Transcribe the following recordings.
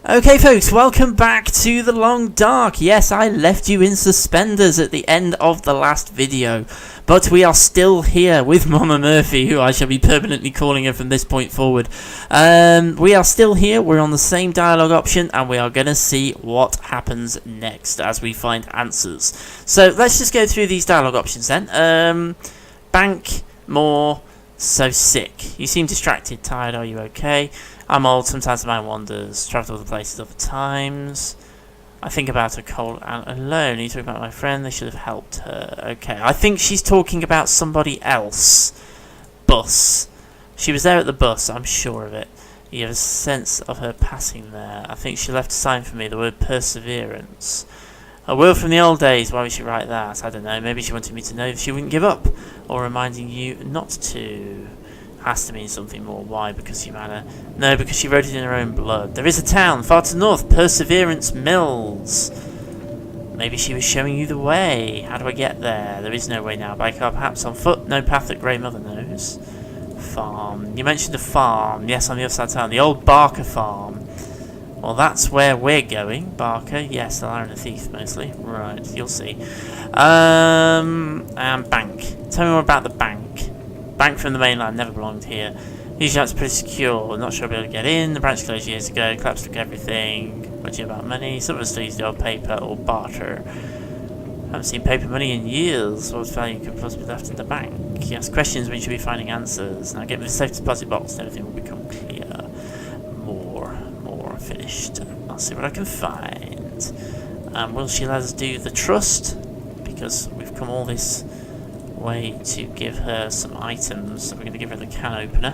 Okay folks, welcome back to The Long Dark. Yes, I left you in suspenders at the end of the last video, but we are still here with Mama Murphy, who I shall be permanently calling her from this point forward. We are still here, we're on the same dialogue option, and we are going to see what happens next as we find answers. So let's just go through these dialogue options then. Bank, more, so sick. You seem distracted, tired, are you okay? I'm old, sometimes my mind wanders, travel to other places other times. I think about her cold and alone. You talk about my friend, they should have helped her. Okay, I think she's talking about somebody else. Bus. She was there at the bus, I'm sure of it. You have a sense of her passing there. I think she left a sign for me, the word perseverance. A will from the old days, why would she write that? I don't know, maybe she wanted me to know if she wouldn't give up. Or reminding you not to. Has to mean something more. Why? Because Humana? No, because she wrote it in her own blood. There is a town far to the north, Perseverance Mills. Maybe she was showing you the way. How do I get there? There is no way now. By car, perhaps on foot. No path that Grey Mother knows. Farm. You mentioned a farm. Yes, on the other side of town. The old Barker farm. Well, that's where we're going. Barker. Yes, the liar and the thief, mostly. Right, you'll see. And bank. Tell me more about the bank. Bank from the mainland never belonged here. Usually that's pretty secure. Not sure I'll be able to get in. The branch closed years ago. Collapse took everything. What do you about money? Some of us still use the old paper or barter. Haven't seen paper money in years. What value could possibly be left in the bank? You ask questions when you should be finding answers. Now get me the safe deposit box and everything will become clear. More finished. I'll see what I can find. Will she let us do the trust? Because we've come all this way to give her some items, so we're going to give her the can opener.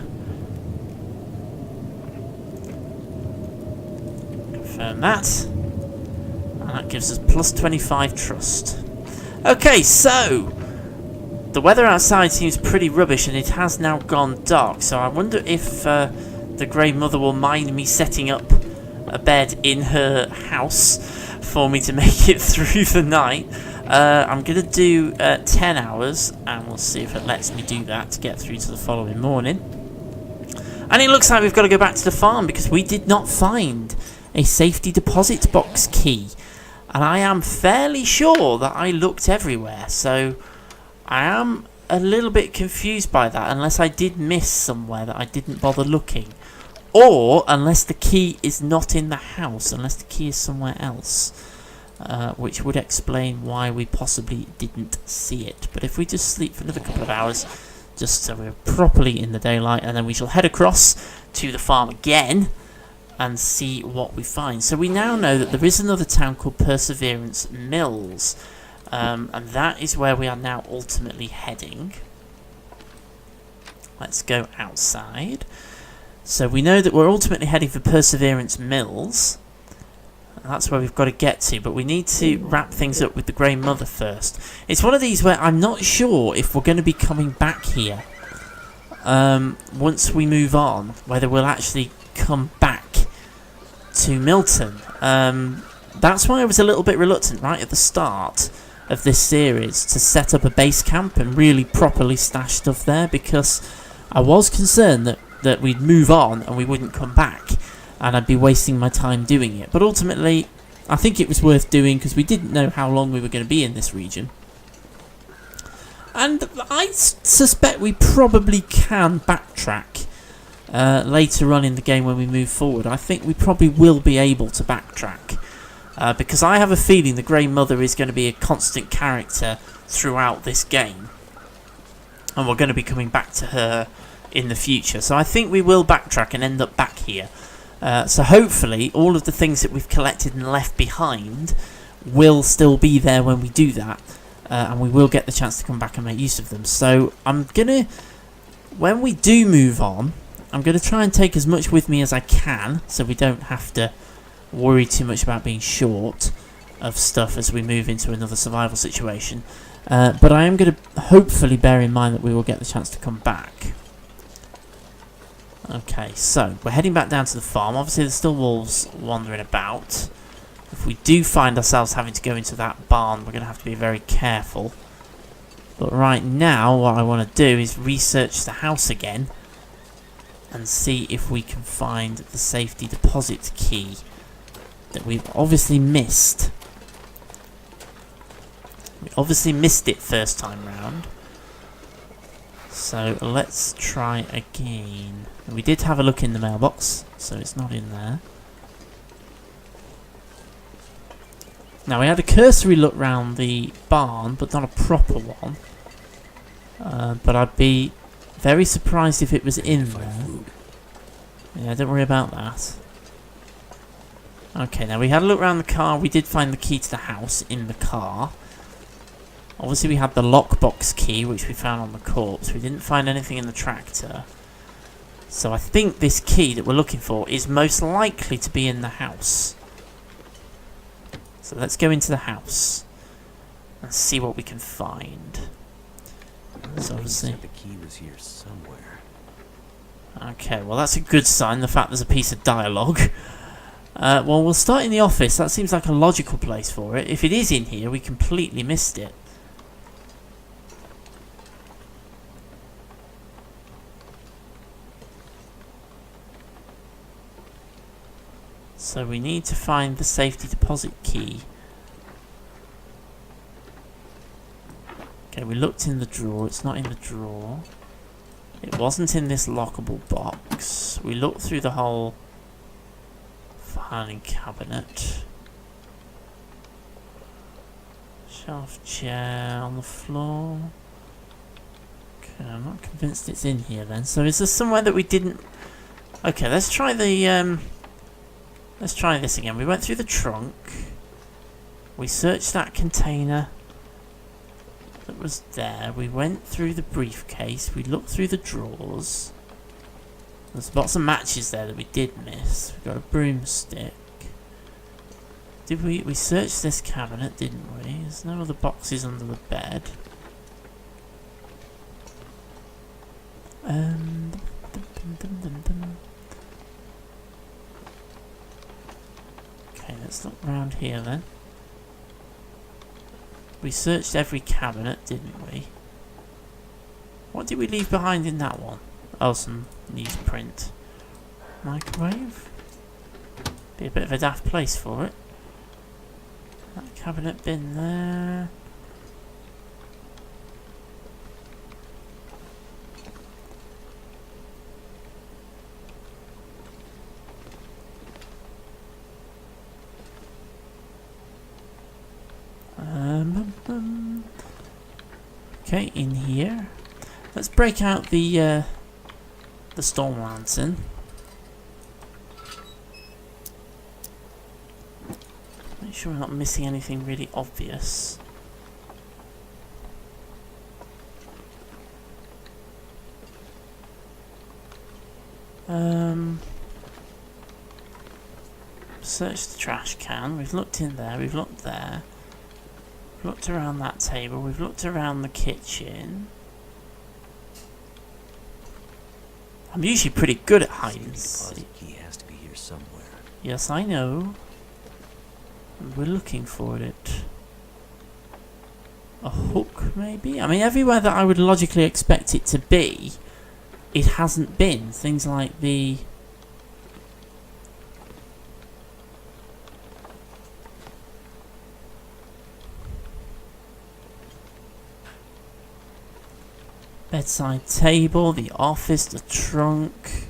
Confirm that. And that gives us plus 25 trust. Okay, so the weather outside seems pretty rubbish and it has now gone dark, so I wonder if the Grey Mother will mind me setting up a bed in her house for me to make it through the night. I'm going to do 10 hours, and we'll see if it lets me do that to get through to the following morning. And it looks like we've got to go back to the farm, because we did not find a safety deposit box key. And I am fairly sure that I looked everywhere, so I am a little bit confused by that, unless I did miss somewhere that I didn't bother looking. Or unless the key is not in the house, unless the key is somewhere else. Which would explain why we possibly didn't see it. But if we just sleep for another couple of hours, just so we're properly in the daylight, and then we shall head across to the farm again and see what we find. So we now know that there is another town called Perseverance Mills, and that is where we are now ultimately heading. Let's go outside. So we know that we're ultimately heading for Perseverance Mills. That's where we've got to get to, but we need to wrap things up with the Grey Mother first. It's one of these where I'm not sure if we're going to be coming back here once we move on, whether we'll actually come back to Milton. That's why I was a little bit reluctant right at the start of this series to set up a base camp and really properly stash stuff there, because I was concerned that we'd move on and we wouldn't come back, and I'd be wasting my time doing it. But ultimately, I think it was worth doing because we didn't know how long we were going to be in this region. And I suspect we probably can backtrack later on in the game when we move forward. I think we probably will be able to backtrack. Because I have a feeling the Grey Mother is going to be a constant character throughout this game. And we're going to be coming back to her in the future. So I think we will backtrack and end up back here. So hopefully all of the things that we've collected and left behind will still be there when we do that, and we will get the chance to come back and make use of them. So I'm gonna, when we do move on, I'm gonna try and take as much with me as I can, so we don't have to worry too much about being short of stuff as we move into another survival situation. But I am gonna hopefully bear in mind that we will get the chance to come back. Okay, so we're heading back down to the farm. Obviously there's still wolves wandering about. If we do find ourselves having to go into that barn, we're going to have to be very careful. But right now, what I want to do is research the house again and see if we can find the safety deposit key that we've obviously missed. We obviously missed it first time round. So let's try again. We did have a look in the mailbox, so it's not in there. Now we had a cursory look round the barn, but not a proper one. But I'd be very surprised if it was in there. Yeah, don't worry about that. Okay, now we had a look around the car. We did find the key to the house in the car. Obviously we had the lockbox key, which we found on the corpse. We didn't find anything in the tractor. So I think this key that we're looking for is most likely to be in the house. So let's go into the house and see what we can find. So obviously the key was here somewhere. Okay, well that's a good sign, the fact there's a piece of dialogue. Well, we'll start in the office. That seems like a logical place for it. If it is in here, we completely missed it. So we need to find the safety deposit key. Okay, we looked in the drawer. It's not in the drawer. It wasn't in this lockable box. We looked through the whole filing cabinet. Shelf chair on the floor. Okay, I'm not convinced it's in here then. So is there somewhere that we didn't... Okay, let's try the... Let's try this again. We went through the trunk. We searched that container that was there. We went through the briefcase. We looked through the drawers. There's lots of matches there that we did miss. We got a broomstick. Did we searched this cabinet, didn't we? There's no other boxes under the bed. Okay, let's look around here then. We searched every cabinet, didn't we? What did we leave behind in that one? Oh, some newsprint. Microwave? Be a bit of a daft place for it. That cabinet bin there. Okay, in here. Let's break out the storm lantern. Make sure we're not missing anything really obvious. Search the trash can. We've looked in there. We've looked there. We've looked around that table. We've looked around the kitchen. I'm usually pretty good at hide and seek. Key has to be here somewhere. Yes, I know. We're looking for it. A hook, maybe? I mean, everywhere that I would logically expect it to be, it hasn't been. Things like the... bedside table, the office, the trunk.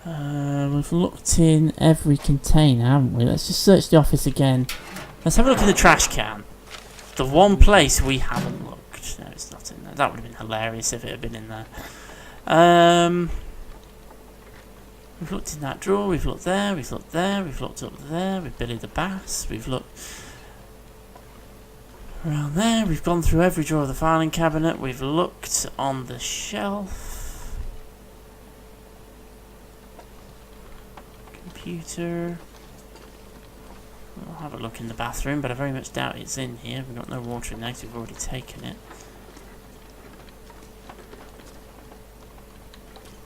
We've looked in every container, haven't we? Let's just search the office again. Let's have a look in the trash can. The one place we haven't looked. No, it's not in there. That would have been hilarious if it had been in there. We've looked in that drawer, we've looked there, we've looked there, we've looked up there, we've Billy the Bass, we've looked around there, we've gone through every drawer of the filing cabinet, we've looked on the shelf. Computer. We'll have a look in the bathroom, but I very much doubt it's in here. We've got no water in there because we've already taken it.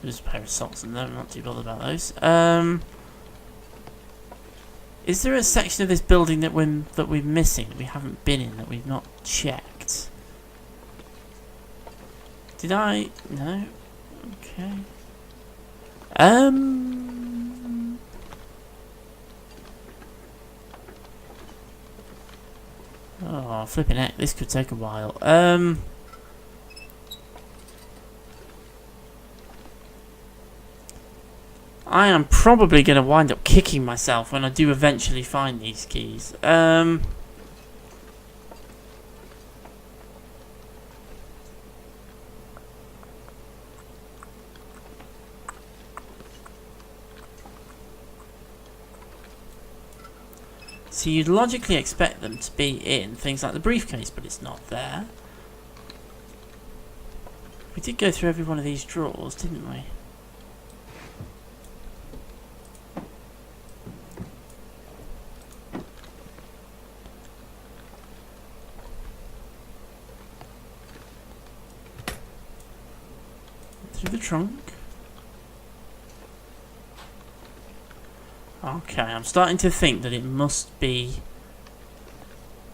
There's a pair of socks in there, I'm not too bothered about those. Is there a section of this building that we're missing, that we haven't been in, that we've not checked? Did I? No. Okay. Oh, flipping heck, this could take a while. I am probably going to wind up kicking myself when I do eventually find these keys. So you'd logically expect them to be in things like the briefcase, but it's not there. We did go through every one of these drawers, didn't we? Through the trunk. Okay, I'm starting to think that it must be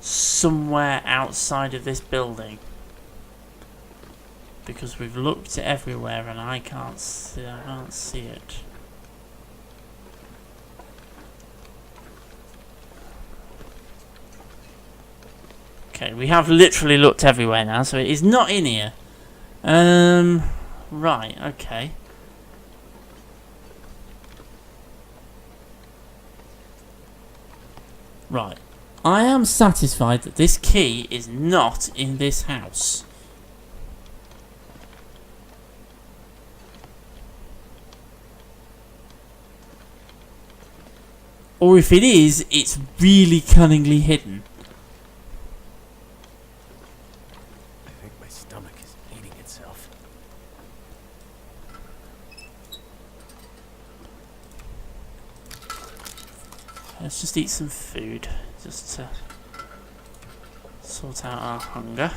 somewhere outside of this building, because we've looked everywhere and I can't see it. Okay, we have literally looked everywhere now, so it is not in here. Right, okay. Right. I am satisfied that this key is not in this house. Or if it is, it's really cunningly hidden. I think my stomach is eating itself. Let's just eat some food, just to sort out our hunger.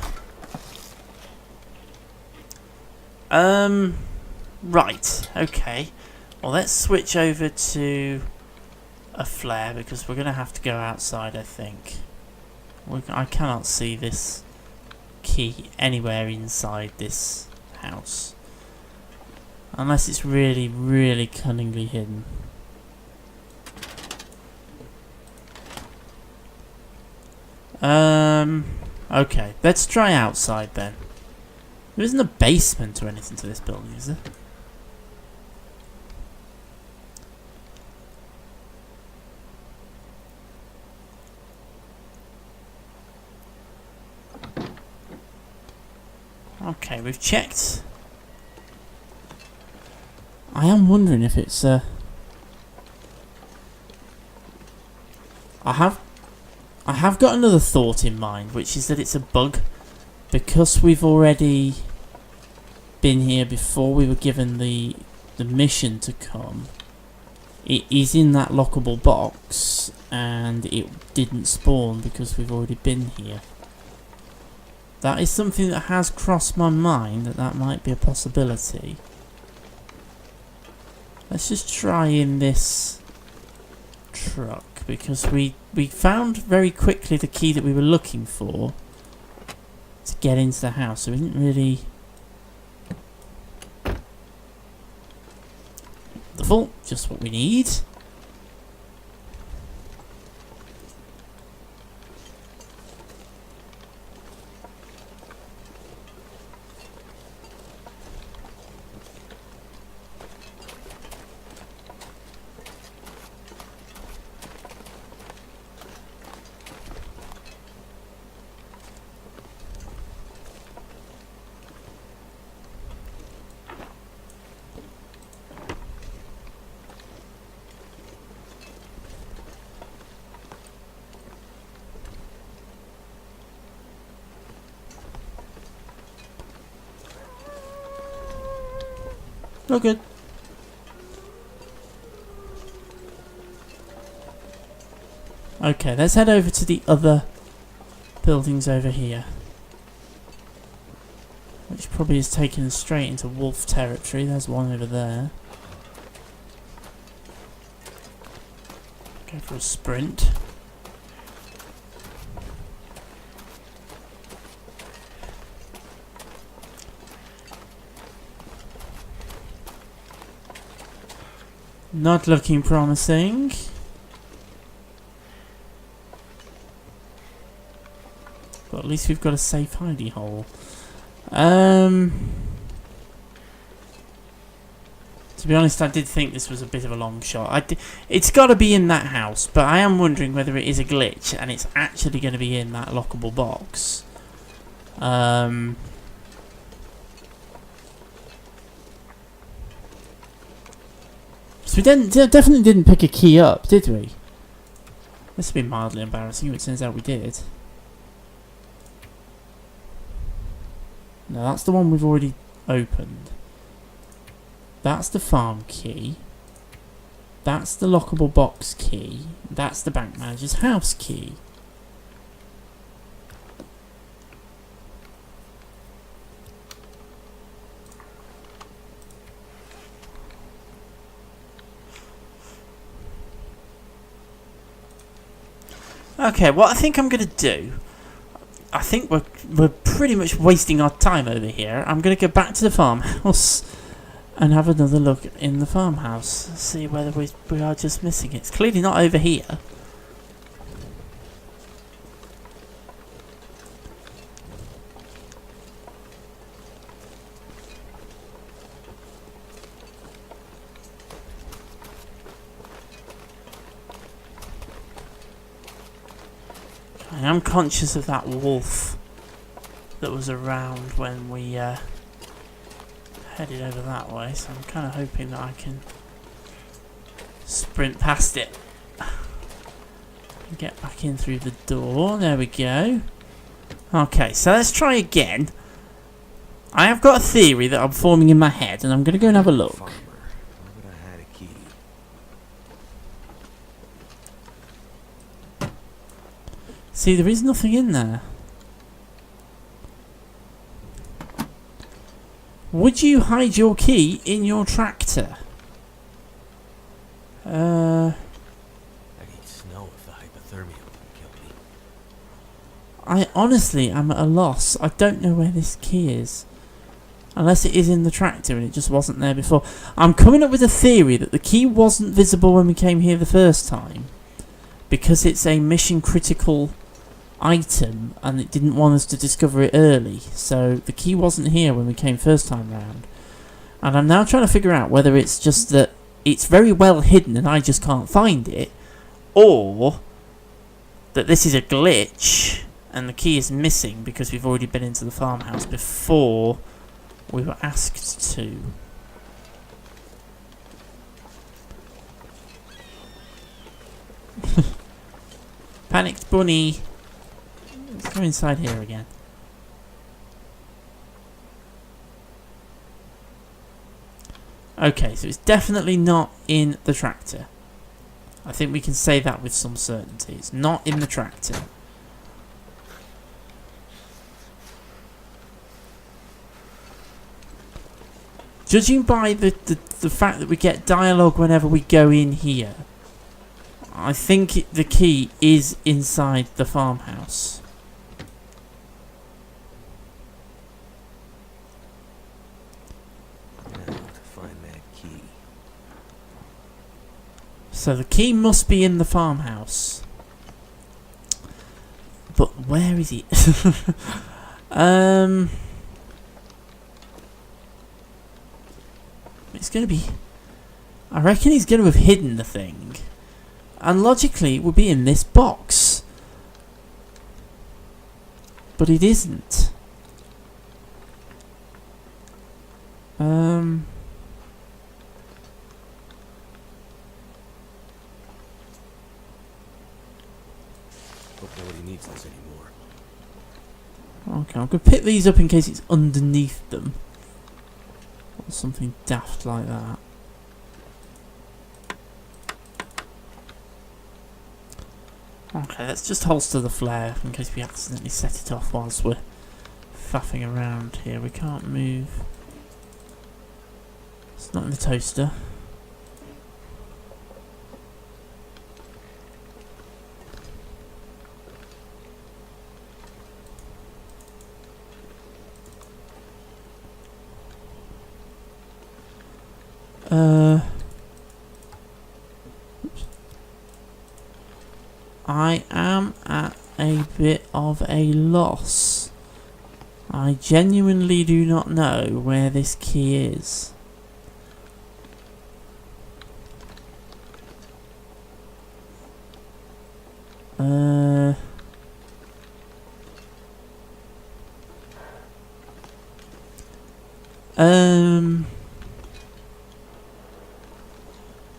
Right, okay. Well, let's switch over to a flare, because we're going to have to go outside, I think. I cannot see this key anywhere inside this house. Unless it's really, really cunningly hidden. Okay, let's try outside then. There isn't a basement or anything to this building, is there? Okay, we've checked. I am wondering if it's I have got another thought in mind, which is that it's a bug, because we've already been here before we were given the mission to come. It is in that lockable box, and it didn't spawn because we've already been here. That is something that has crossed my mind, that might be a possibility. Let's just try in this truck, because we found very quickly the key that we were looking for to get into the house, so we didn't really... The vault, just what we need. Oh, good. Okay, let's head over to the other buildings over here, which probably is taking us straight into wolf territory. There's one over there. Go for a sprint. Not looking promising. But at least we've got a safe hidey hole. To be honest, I did think this was a bit of a long shot. It's got to be in that house, but I am wondering whether it is a glitch and it's actually going to be in that lockable box. So we definitely didn't pick a key up, did we? This would be mildly embarrassing, it turns out we did. No, that's the one we've already opened. That's the farm key. That's the lockable box key. That's the bank manager's house key. Okay, what I think I'm going to do, I think we're pretty much wasting our time over here. I'm going to go back to the farmhouse and have another look in the farmhouse. See whether we are just missing it. It's clearly not over here. I am conscious of that wolf that was around when we headed over that way, so I'm kind of hoping that I can sprint past it and get back in through the door. There we go. Okay, so let's try again. I have got a theory that I'm forming in my head, and I'm going to go and have a look. Farmer. Why would I had a key? See, there is nothing in there. Would you hide your key in your tractor? I need snow if the hypothermia wouldn't kill me. I honestly am at a loss. I don't know where this key is. Unless it is in the tractor and it just wasn't there before. I'm coming up with a theory that the key wasn't visible when we came here the first time. Because it's a mission critical item and it didn't want us to discover it early, so the key wasn't here when we came first time round, and I'm now trying to figure out whether it's just that it's very well hidden and I just can't find it, or that this is a glitch and the key is missing because we've already been into the farmhouse before we were asked to. Panicked bunny. Let's go inside here again. Okay, so it's definitely not in the tractor. I think we can say that with some certainty. It's not in the tractor. Judging by the fact that we get dialogue whenever we go in here, I think the key is inside the farmhouse. So the key must be in the farmhouse. But where is it? It's going to be... I reckon he's going to have hidden the thing. And logically it would be in this box. But it isn't. Hope nobody needs this anymore. Okay, I'm going to pick these up in case it's underneath them. Or something daft like that. Okay, let's just holster the flare in case we accidentally set it off whilst we're faffing around here. We can't move. It's not in the toaster. I am at a bit of a loss. I genuinely do not know where this key is.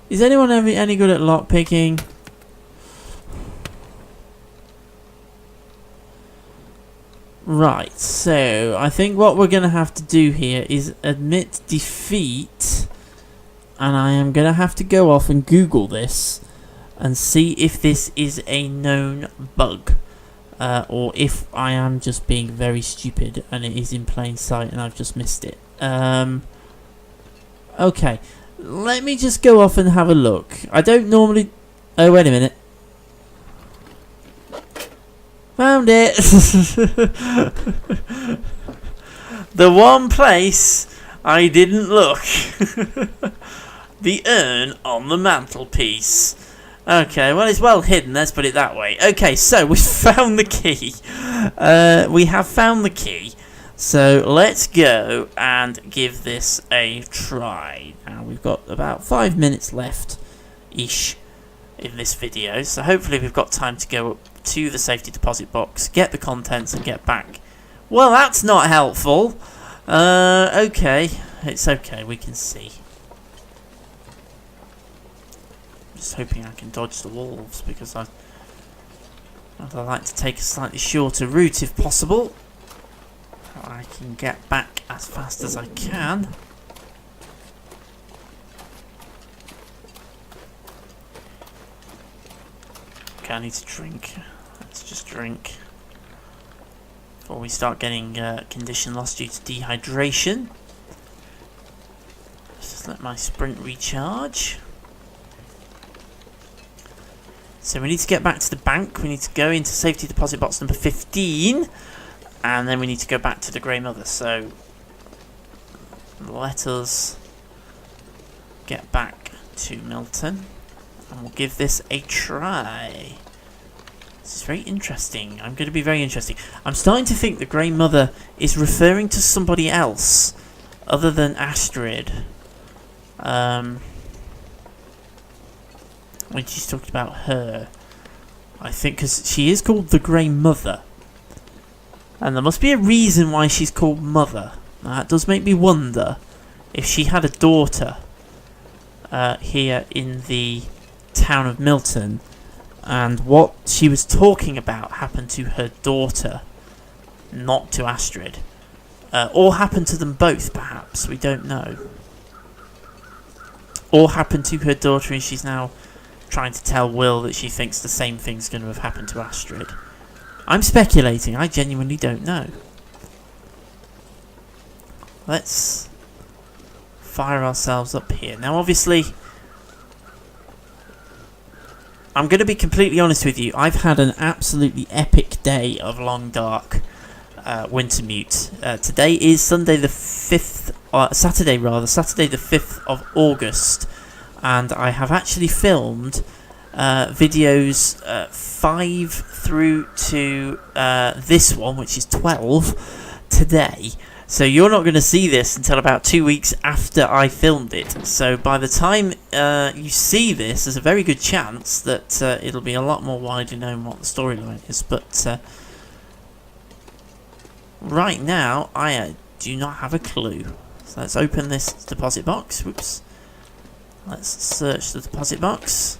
Is anyone ever any good at lockpicking? Right, so I think what we're going to have to do here is admit defeat, and I am going to have to go off and Google this and see if this is a known bug, or if I am just being very stupid and it is in plain sight and I've just missed it. Okay, let me just go off and have a look. I don't normally... Oh, wait a minute. Found it! The one place I didn't look. The urn on the mantelpiece. Okay, well, it's well hidden, let's put it that way. Okay, so we've found the key. We have found the key. So let's go and give this a try. Now we've got about 5 minutes left-ish in this video, so hopefully we've got time to go up to the safety deposit box, get the contents and get back. Well, that's not helpful. Okay, it's okay, we can see. Just hoping I can dodge the wolves, because I'd like to take a slightly shorter route if possible. I can get back as fast as I can. Okay, I need to drink. Let's just drink before we start getting condition loss due to dehydration. Let's just let my sprint recharge. So we need to get back to the bank. We need to go into safety deposit box number 15. And then we need to go back to the Grey Mother. So let us get back to Milton. And we'll give this a try. This is very interesting. I'm going to be very interesting. I'm starting to think the Grey Mother is referring to somebody else other than Astrid. When she's talking about her. I think because she is called the Grey Mother. And there must be a reason why she's called Mother. Now, that does make me wonder if she had a daughter here in the town of Milton, and what she was talking about happened to her daughter, not to Astrid. Or happened to them both, perhaps. We don't know. Or happened to her daughter and she's now trying to tell Will that she thinks the same thing's going to have happened to Astrid. I'm speculating, I genuinely don't know. Let's fire ourselves up here. Now obviously, I'm going to be completely honest with you, I've had an absolutely epic day of Long Dark Wintermute. Today is Sunday the 5th, Saturday the 5th of August, and I have actually filmed videos 5 through to this one, which is 12 today. So you're not going to see this until about 2 weeks after I filmed it. So by the time you see this, there's a very good chance that it'll be a lot more widely known what the storyline is. But right now, I do not have a clue. So let's open this deposit box. Whoops. Let's search the deposit box.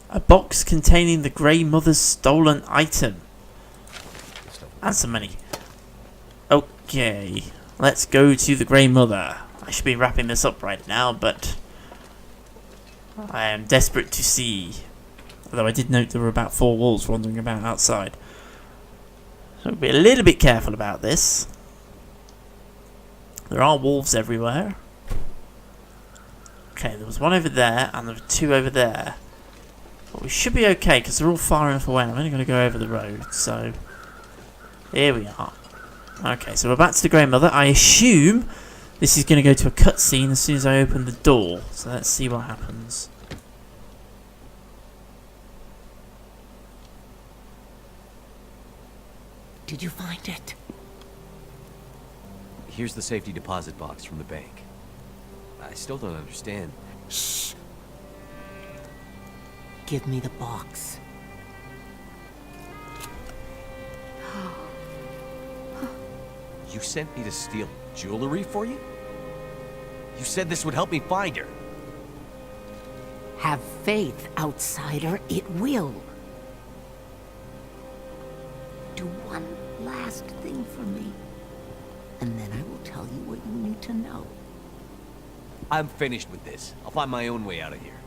A box containing the Grey Mother's stolen item. And some money. Okay, let's go to the Grey Mother. I should be wrapping this up right now, but I am desperate to see. Although I did note there were about 4 wolves wandering about outside. So be a little bit careful about this. There are wolves everywhere. Okay, there was one over there, and there were 2 over there. But we should be okay, because they're all far enough away. I'm only going to go over the road, so... Here we are. Okay, so we're back to the Grey Mother. I assume This is going to go to a cutscene as soon as I open the door. So let's see what happens. Did you find it? Here's the safety deposit box from the bank. I still don't understand. Shh. Give me the box. You sent me to steal jewelry for you? You said this would help me find her. Have faith, outsider. It will. Do one last thing for me, and then I will tell you what you need to know. I'm finished with this. I'll find my own way out of here.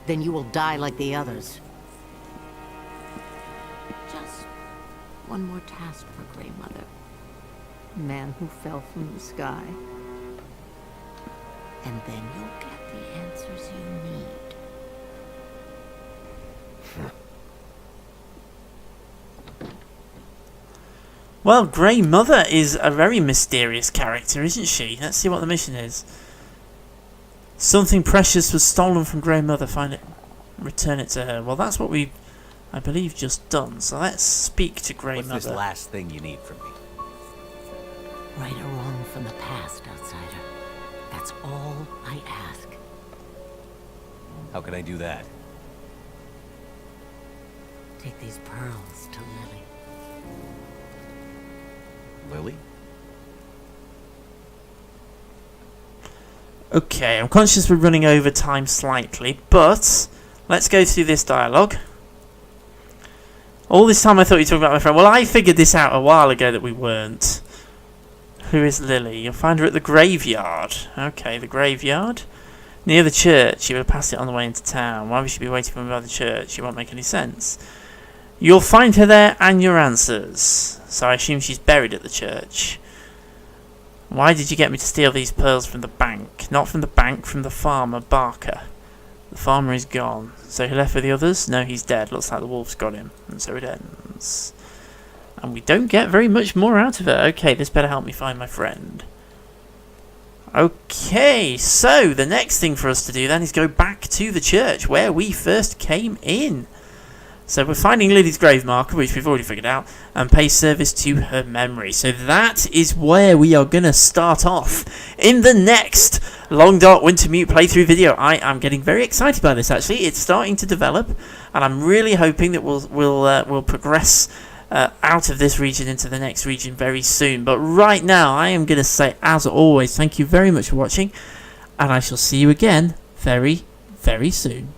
Then you will die like the others. Just one more task for Grey Mother. Man who fell from the sky. And then you'll get the answers you need. Well, Grey Mother is a very mysterious character, isn't she? Let's see what the mission is. Something precious was stolen from Grey Mother. Find it. Return it to her. Well, that's what we've, I believe, just done. So let's speak to Grey Mother. What's this last thing you need from me? Right or wrong from the past, outsider. That's all I ask. How can I do that? Take these pearls to Lily. Lily? Okay, I'm conscious we're running over time slightly, but let's go through this dialogue. All this time I thought you were talking about my friend. Well, I figured this out a while ago that we weren't. Who is Lily? You'll find her at the graveyard. Okay, the graveyard. Near the church. You would have passed it on the way into town. Why would she be waiting for me by the church? It won't make any sense. You'll find her there and your answers. So I assume she's buried at the church. Why did you get me to steal these pearls from the bank? Not from the bank, from the farmer, Barker. The farmer is gone. So he left with the others? No, he's dead. Looks like the wolves got him. And so it ends. And we don't get very much more out of it. Okay, this better help me find my friend. Okay, so the next thing for us to do then is go back to the church where we first came in. So we're finding Lily's grave marker, which we've already figured out, and pay service to her memory. So that is where we are going to start off in the next Long Dark Wintermute playthrough video. I am getting very excited by this, actually. It's starting to develop, and I'm really hoping that we'll progress out of this region into the next region very soon. But right now, I am going to say, as always, thank you very much for watching, and I shall see you again very, very soon.